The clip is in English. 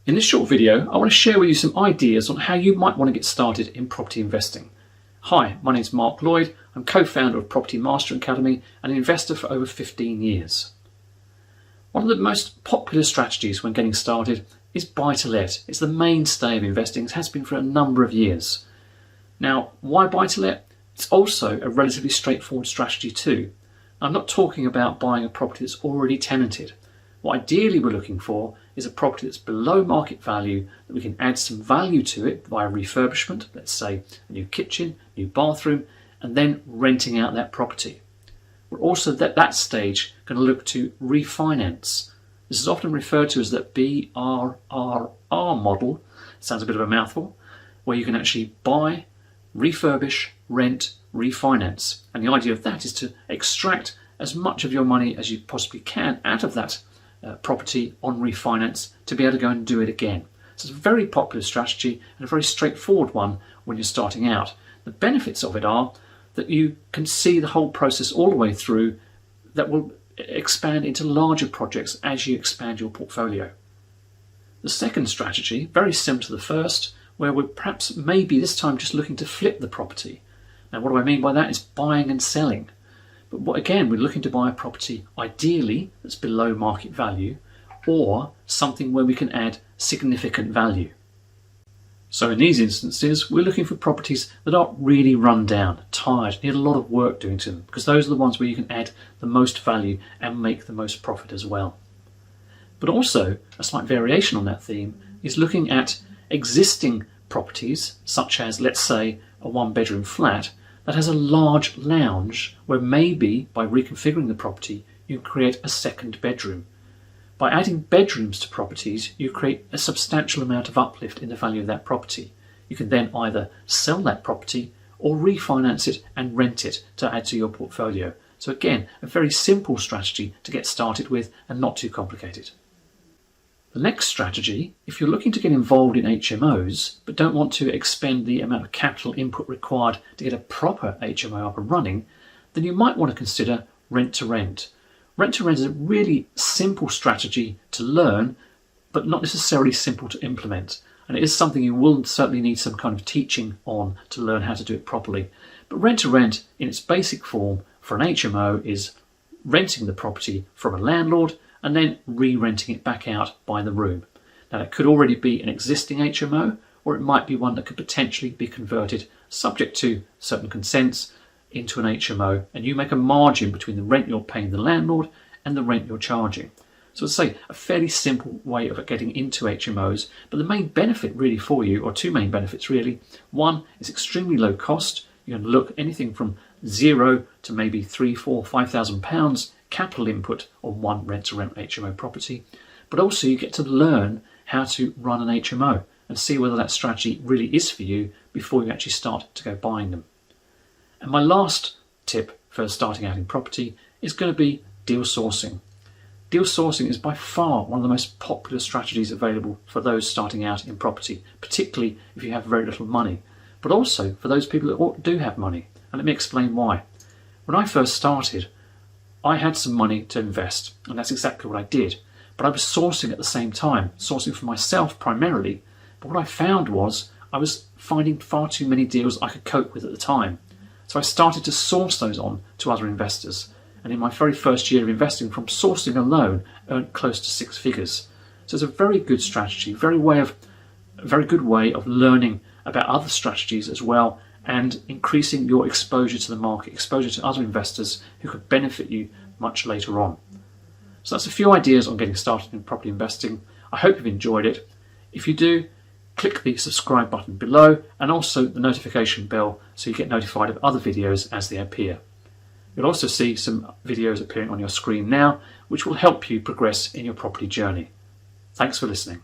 In this short video, I want to share with you some ideas on how you might want to get started in property investing. Hi, my name is Mark Lloyd. I'm co-founder of Property Mastering Academy and an investor for over 15 years. One of the most popular strategies when getting started is buy-to-let. It's the mainstay of investing. It has been for a number of years. Now, why buy-to-let? It's also a relatively straightforward strategy too. I'm not talking about buying a property that's already tenanted. What ideally we're looking for is a property that's below market value, that we can add some value to it via refurbishment, let's say a new kitchen, new bathroom, and then renting out that property. We're also at that stage going to look to refinance. This is often referred to as the BRRR model. Sounds a bit of a mouthful, where you can actually buy, refurbish, rent, refinance. And the idea of that is to extract as much of your money as you possibly can out of that property on refinance to be able to go and do it again. So it's a very popular strategy and a very straightforward one when you're starting out. The benefits of it are that you can see the whole process all the way through, that will expand into larger projects as you expand your portfolio. The second strategy, very similar to the first, where we're perhaps maybe this time just looking to flip the property. Now what do I mean by that? Is buying and selling. But again, we're looking to buy a property ideally that's below market value, or something where we can add significant value. So in these instances, we're looking for properties that aren't really run down, tired, need a lot of work doing to them, because those are the ones where you can add the most value and make the most profit as well. But also, a slight variation on that theme is looking at existing properties, such as, let's say, a one-bedroom flat that has a large lounge where maybe by reconfiguring the property you create a second bedroom. By adding bedrooms to properties, you create a substantial amount of uplift in the value of that property. You can then either sell that property or refinance it and rent it to add to your portfolio. So again, a very simple strategy to get started with and not too complicated. The next strategy, if you're looking to get involved in HMOs but don't want to expend the amount of capital input required to get a proper HMO up and running, then you might want to consider rent to rent. Rent to rent is a really simple strategy to learn, but not necessarily simple to implement. And it is something you will certainly need some kind of teaching on to learn how to do it properly. But rent to rent in its basic form for an HMO is renting the property from a landlord and then re-renting it back out by the room. Now that could already be an existing HMO, or it might be one that could potentially be converted, subject to certain consents, into an HMO, and you make a margin between the rent you're paying the landlord and the rent you're charging. So I'd say a fairly simple way of getting into HMOs, but the main benefit really for you, or two main benefits really. One is extremely low cost. You can look anything from zero to maybe £3,000, £4,000, £5,000 capital input on one rent-to-rent HMO property, but also you get to learn how to run an HMO and see whether that strategy really is for you before you actually start to go buying them. And my last tip for starting out in property is going to be deal sourcing. Deal sourcing is by far one of the most popular strategies available for those starting out in property, particularly if you have very little money, but also for those people that do have money. And let me explain why. When I first started, I had some money to invest, and that's exactly what I did. But I was sourcing at the same time, sourcing for myself primarily. But what I found was I was finding far too many deals I could cope with at the time. So I started to source those on to other investors. And in my very first year of investing, from sourcing alone, earned close to 6 figures. So it's a very good strategy, very good way of learning about other strategies as well, and increasing your exposure to the market, exposure to other investors who could benefit you much later on. So that's a few ideas on getting started in property investing. I hope you've enjoyed it. If you do, click the subscribe button below and also the notification bell so you get notified of other videos as they appear. You'll also see some videos appearing on your screen now which will help you progress in your property journey. Thanks for listening.